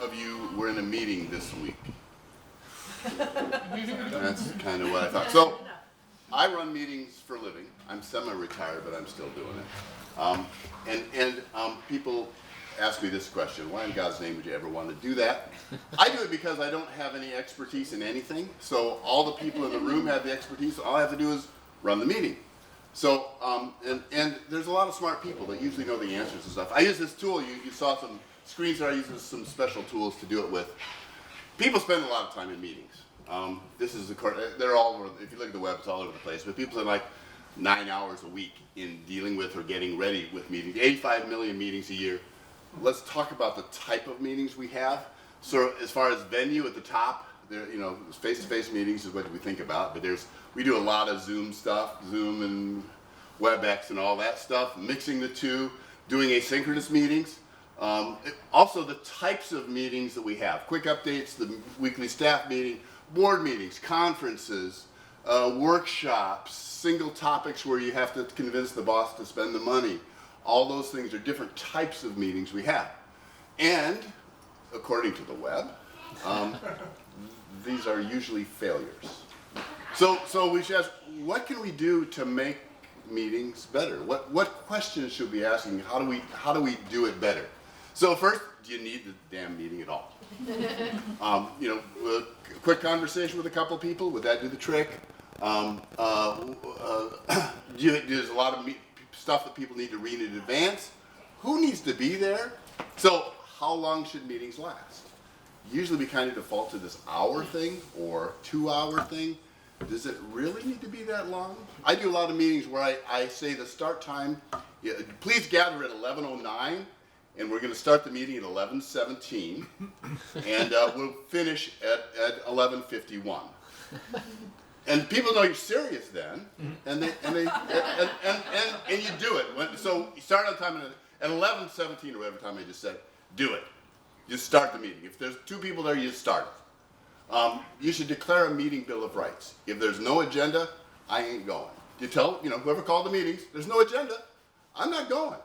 of you were in a meeting this week? That's kind of what I thought. So, I run meetings for a living. I'm semi-retired, but I'm still doing it. People ask me this question: why in God's name would you ever want to do that? I do it because I don't have any expertise in anything. So all the people in the room have the expertise. All I have to do is run the meeting. So, and there's a lot of smart people that usually know the answers and stuff. I use this tool. You saw some screens there. I use some special tools to do it with. People spend a lot of time in meetings. This is they're all over, if you look at the web, it's all over the place. But people spend like 9 hours a week in dealing with or getting ready with meetings. 85 million meetings a year. Let's talk about the type of meetings we have. So as far as venue at the top, there, face-to-face meetings is what we think about. But we do a lot of Zoom stuff, Zoom and WebEx and all that stuff. Mixing the two, doing asynchronous meetings. Also the types of meetings that we have. Quick updates, the weekly staff meeting, board meetings, conferences, workshops, single topics where you have to convince the boss to spend the money. All those things are different types of meetings we have. And, according to the web, these are usually failures. So we should ask, what can we do to make meetings better? What questions should we be asking? How do we do it better? So first, do you need the damn meeting at all? A quick conversation with a couple people, would that do the trick? There's a lot of stuff that people need to read in advance. Who needs to be there? So how long should meetings last? Usually we kind of default to this hour thing or 2 hour thing. Does it really need to be that long? I do a lot of meetings where I say the start time, please gather at 11:09. And we're going to start the meeting at 11:17, and we'll finish at 11:51. And people know you're serious then, and you do it. So you start on time at 11:17 or whatever time I just said. Do it. Just start the meeting. If there's 2 people there, you start it. You should declare a meeting bill of rights. If there's no agenda, I ain't going. You tell whoever called the meetings, there's no agenda, I'm not going.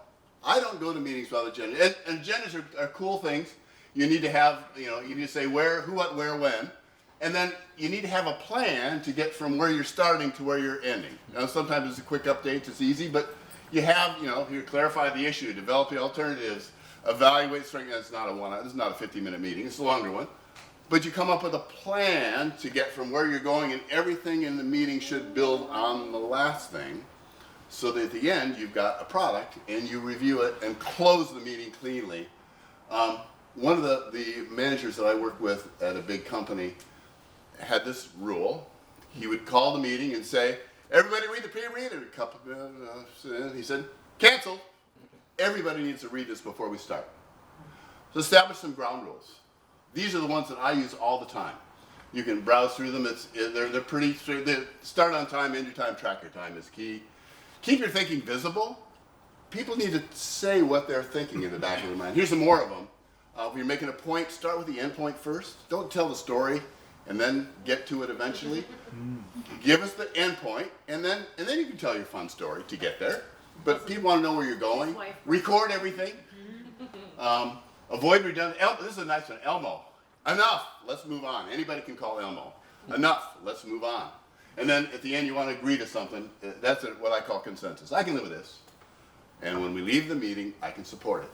I don't go to meetings without agenda. And agendas are cool things. You need to have, you need to say where, who, what, where, when. And then you need to have a plan to get from where you're starting to where you're ending. Sometimes it's a quick update, it's easy, but you have, you clarify the issue, develop the alternatives, evaluate strength. This is not a 50-minute meeting, it's a longer one. But you come up with a plan to get from where you're going, and everything in the meeting should build on the last thing. So that at the end, you've got a product, and you review it and close the meeting cleanly. One of the managers that I work with at a big company had this rule. He would call the meeting and say, everybody read the pre-read. He said, cancel. Everybody needs to read this before we start. So establish some ground rules. These are the ones that I use all the time. You can browse through them. They're pretty straight. Start on time, end your time, track your time is key. Keep your thinking visible. People need to say what they're thinking in the back of their mind. Here's some more of them. If you're making a point, start with the end point first. Don't tell the story and then get to it eventually. Give us the end point, and then you can tell your fun story to get there. But people want to know where you're going. Record everything. Avoid redundant. This is a nice one. Elmo. Enough. Let's move on. Anybody can call Elmo. Enough. Let's move on. And then at the end, you want to agree to something. That's what I call consensus. I can live with this. And when we leave the meeting, I can support it.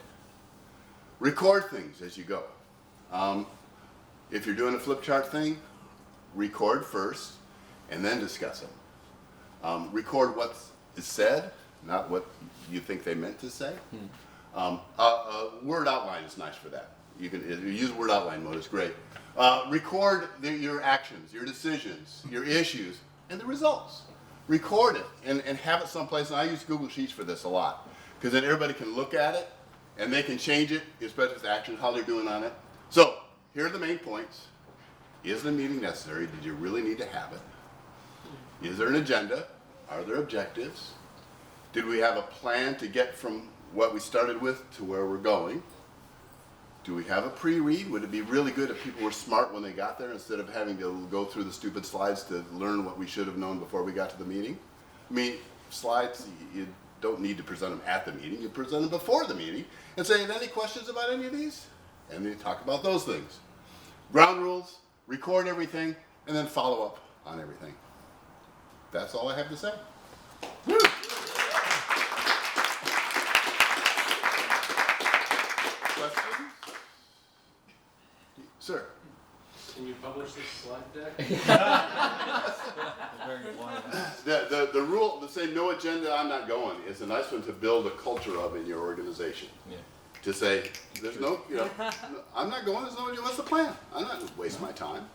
Record things as you go. If you're doing a flip chart thing, record first and then discuss them. Record what is said, not what you think they meant to say. Word outline is nice for that. You can use word outline mode, it's great. Record your actions, your decisions, your issues, and the results. Record it and have it someplace. And I use Google Sheets for this a lot, because then everybody can look at it and they can change it, especially with action, how they're doing on it. So here are the main points. Is the meeting necessary? Did you really need to have it? Is there an agenda? Are there objectives? Did we have a plan to get from what we started with to where we're going? Do we have a pre-read? Would it be really good if people were smart when they got there instead of having to go through the stupid slides to learn what we should have known before we got to the meeting? I mean, slides, you don't need to present them at the meeting. You present them before the meeting and say, any questions about any of these? And then you talk about those things. Ground rules, record everything, and then follow up on everything. That's all I have to say. Woo! Questions? Sir? Can you publish this slide deck? The rule, to say no agenda, I'm not going, is a nice one to build a culture of in your organization. Yeah. To say, there's no, I'm not going, there's no, what's the plan? I'm not going to waste my time.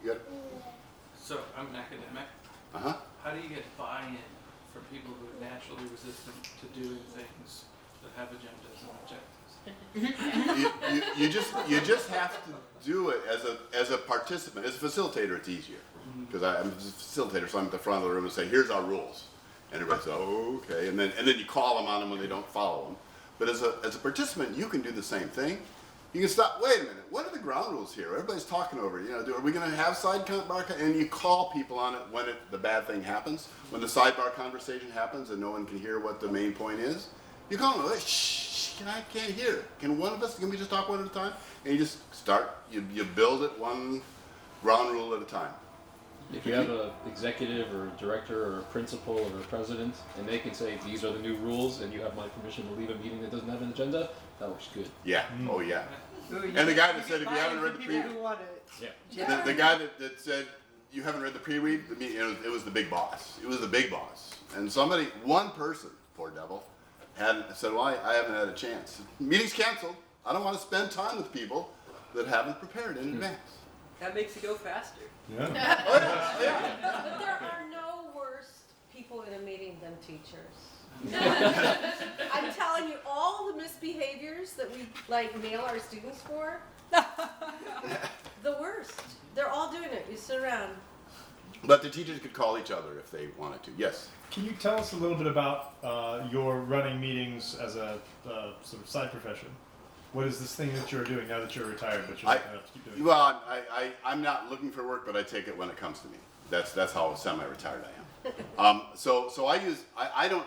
You got, So, I'm an academic. uh-huh. How do you get buy-in from people who are naturally resistant to doing things that have agendas and objectives? You just have to do it as a participant. As a facilitator, it's easier because I'm a facilitator, so I'm at the front of the room and say, "Here's our rules," and everybody says, "Oh, okay," and then you call them on them when they don't follow them. But as a participant, you can do the same thing. You can stop. Wait a minute. What are the ground rules here? Everybody's talking over it. Are we going to have sidebar? And you call people on it when the bad thing happens, when the sidebar conversation happens, and no one can hear what the main point is. You call them. Shh. I can't hear. Can we just talk one at a time? And you just start. You build it one ground rule at a time. If you have an executive or a director or a principal or a president, and they can say these are the new rules, and you have my permission to leave a meeting that doesn't have an agenda, that works good. Yeah. Oh yeah. And the guy that said if you haven't read the pre-read, Yeah. the guy that said you haven't read the pre-read, it was the big boss. It was the big boss. And one person, poor devil, said, well, I haven't had a chance. Meeting's canceled. I don't want to spend time with people that haven't prepared in advance. That makes it go faster. Yeah. Oh, yeah. But there are no worse people in a meeting than teachers. I'm telling you, all the misbehaviors that we nail our students for, the worst. They're all doing it. You sit around. But the teachers could call each other if they wanted to. Yes. Can you tell us a little bit about your running meetings as a sort of side profession? What is this thing that you're doing now that you're retired, but you're not going to keep doing? Well, I'm not looking for work, but I take it when it comes to me. That's how semi-retired I am. So I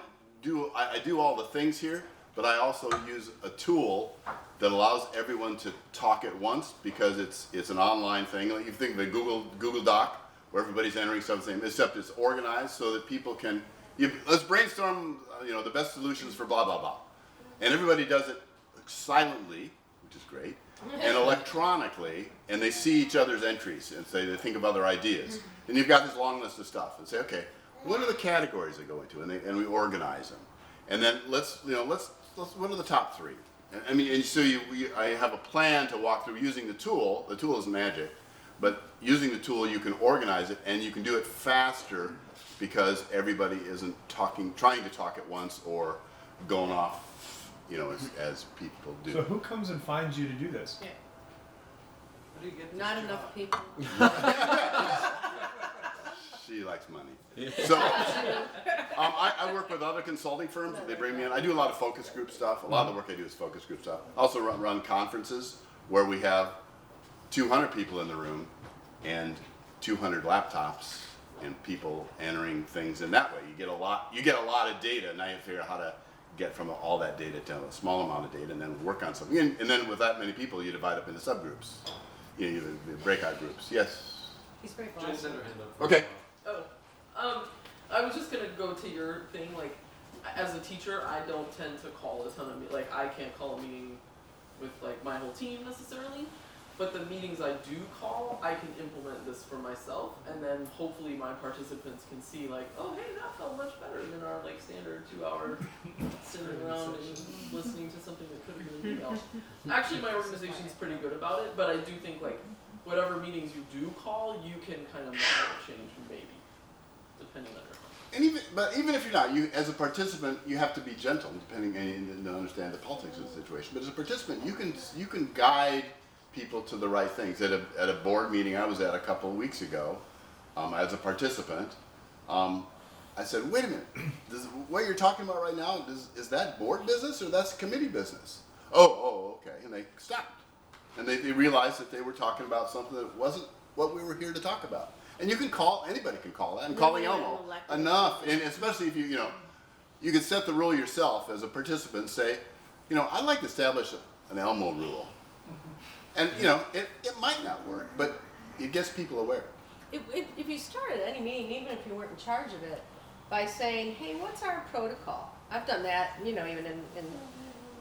do all the things here, but I also use a tool that allows everyone to talk at once because it's an online thing. Like you think of a Google Doc where everybody's entering something, except it's organized so that people can. Let's brainstorm, the best solutions for blah blah blah, and everybody does it silently, which is great, and electronically, and they see each other's entries and say they think of other ideas. And you've got this long list of stuff, and say, okay, what are the categories they go into, and we organize them, and then let's what are the top three? And so I have a plan to walk through using the tool. The tool is magic, but using the tool you can organize it, and you can do it faster because everybody isn't trying to talk at once or going off. As people do. So who comes and finds you to do this? Yeah. How do you get this Not job? enough people. She likes money. So I work with other consulting firms. They bring me in. I do a lot of focus group stuff. A lot of the work I do is focus group stuff. I also run conferences where we have 200 people in the room and 200 laptops and people entering things in that way. You get a lot of data. Now you have to figure out how to get from all that data to a small amount of data and then work on something. And then with that many people, you divide up into subgroups. You breakout groups. Yes? He's very Jen bossy. sent her hand up. Okay. I was just gonna go to your thing. As a teacher, I don't tend to call a ton of I can't call a meeting with my whole team necessarily. But the meetings I do call, I can implement this for myself, and then hopefully my participants can see oh hey, that felt much better than our standard 2-hour sitting around and listening to something that could have been an email. Actually, my organization's pretty good about it, but I do think whatever meetings you do call, you can kind of model change maybe, depending on your. And even if you're not, you as a participant, you have to be gentle, depending and to understand the politics of the situation. But as a participant, you can guide people to the right things. At a board meeting I was at a couple of weeks ago, as a participant, I said, wait a minute, what you're talking about right now, is that board business or that's committee business? Oh, okay. And they stopped. And they realized that they were talking about something that wasn't what we were here to talk about. And anybody can call that, and calling Elmo enough, and especially if you can set the rule yourself as a participant, say, I'd like to establish an Elmo rule. And you know, it might not work, but it gets people aware. If you started any meeting, even if you weren't in charge of it, by saying, hey, what's our protocol? I've done that, you know, even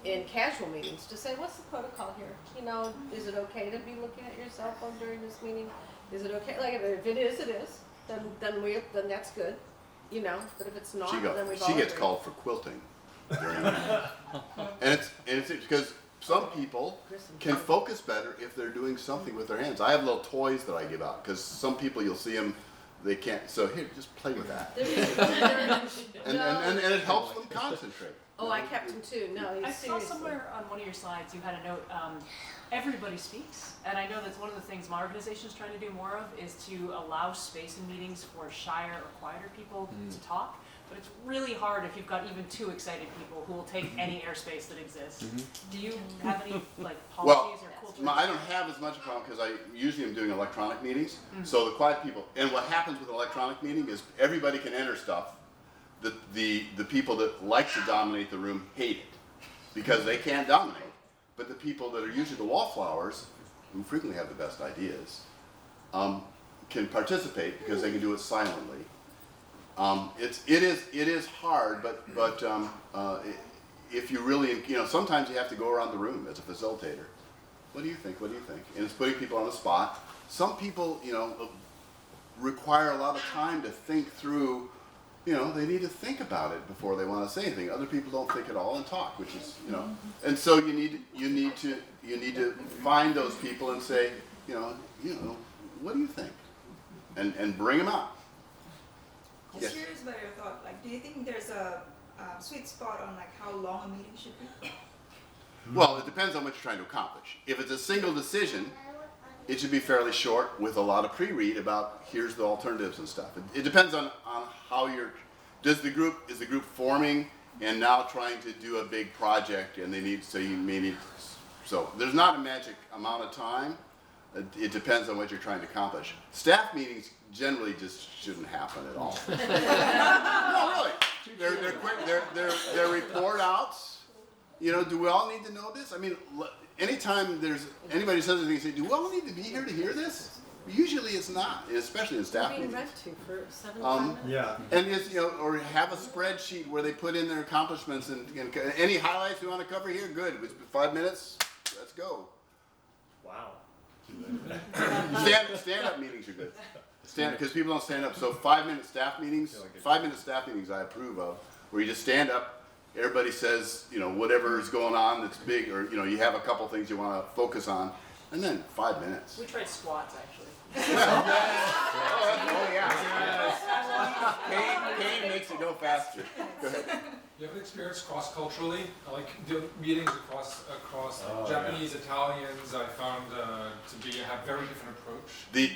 in casual meetings, to say, what's the protocol here? You know, is it okay to be looking at your cell phone during this meeting? Is it okay? Like, if it is, it is. Then that's good, you know. But if it's not, then we've all She gets agreed. called for quilting during the and it's because some people can focus better if they're doing something with their hands. I have little toys that I give out because some people you'll see them, they can't. So here, just play with that, and it helps them concentrate. Oh, I kept him too. No, I saw seriously. somewhere on one of your slides you had a note, everybody speaks, and I know that's one of the things my organization is trying to do more of, is to allow space in meetings for shyer or quieter people to talk, but it's really hard if you've got even two excited people who will take any airspace that exists. Do you have any like policies or cool tools? I don't have as much a problem because I usually am doing electronic meetings. So the quiet people, and what happens with an electronic meeting is everybody can enter stuff. The people that like to dominate the room hate it because they can't dominate. But the people that are usually the wallflowers, who frequently have the best ideas, can participate because they can do it silently. It is hard, but if you really, you know, sometimes you have to go around the room as a facilitator. What do you think? What do you think? And it's putting people on the spot. Some people, you know, require a lot of time to think through. You know, they need to think about it before they want to say anything. Other people don't think at all and talk, which is, you know, and so you need to find those people and say, you know, what do you think, and bring them out. Just Yes. curious about your thought. Like, do you think there's a sweet spot on like how long a meeting should be? Well, it depends on what you're trying to accomplish. If it's a single decision, it should be fairly short with a lot of pre-read about here's the alternatives and stuff. It depends on how is the group forming and now trying to do a big project and so there's not a magic amount of time. It depends on what you're trying to accomplish. Staff meetings generally just shouldn't happen at all. No, really. They're quick. They're report outs. You know, do we all need to know this? I mean, anytime there's anybody says anything, say, do we all need to be here to hear this? Usually it's not, especially in staff Being meetings. read to for 75 minutes. Yeah. And it's, you know, or have a spreadsheet where they put in their accomplishments and any highlights you want to cover here. Good. It's 5 minutes. Let's go. Wow. Stand-up meetings are good. Because people don't stand up. So 5-minute staff meetings. 5-minute staff meetings I approve of, where you just stand up. Everybody says, you know, whatever is going on that's big, or you know, you have a couple things you want to focus on, and then 5 minutes. We tried squats actually. Oh yeah. Pain makes it go faster. Go ahead. You have experience cross-culturally, like doing meetings across Japanese, Italians. I found to have very different approach. The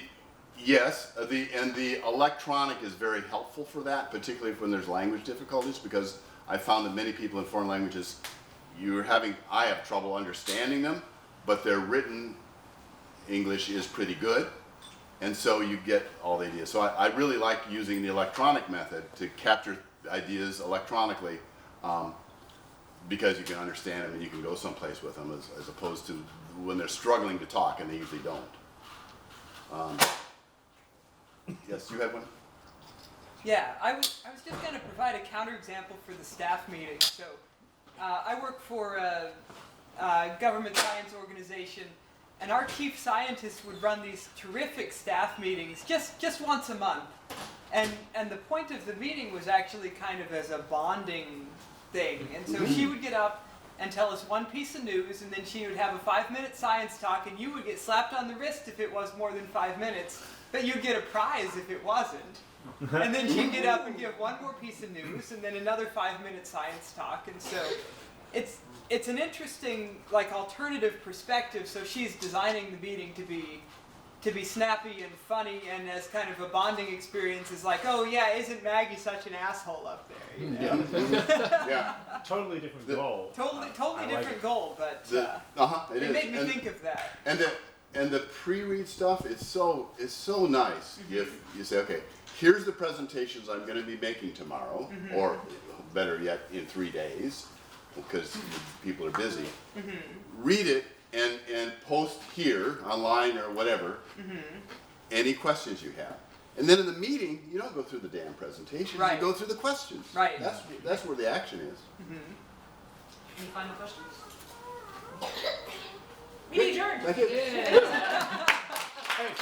electronic is very helpful for that, particularly when there's language difficulties, because I found that many people in foreign languages, I have trouble understanding them, but their written English is pretty good, and so you get all the ideas. So I really like using the electronic method to capture ideas electronically, because you can understand them and you can go someplace with them, as opposed to when they're struggling to talk, and they usually don't. Yes, you had one? Yeah, I was just going to provide a counterexample for the staff meeting. So I work for a government science organization, and our chief scientist would run these terrific staff meetings just once a month. And the point of the meeting was actually kind of as a bonding thing. And so she would get up and tell us one piece of news, and then she would have a 5-minute science talk, and you would get slapped on the wrist if it was more than 5 minutes, but you'd get a prize if it wasn't. And then she'd get up and give one more piece of news, and then another 5-minute science talk. And so it's an interesting, like, alternative perspective. So she's designing the meeting to be snappy and funny, and as kind of a bonding experience is like, oh yeah, isn't Maggie such an asshole up there? You know? Yeah. Totally different goal. Totally I like different it. goal, but It is. made me think of that. And the pre-read stuff is so nice. If you say, okay, here's the presentations I'm going to be making tomorrow, or better yet, in 3 days, because people are busy. Read it and post here online or whatever any questions you have. And then in the meeting, you don't go through the damn presentation. Right. You go through the questions. Right. That's where the action is. Any final questions? Meeting adjourned. Thank you. Yeah. Hey,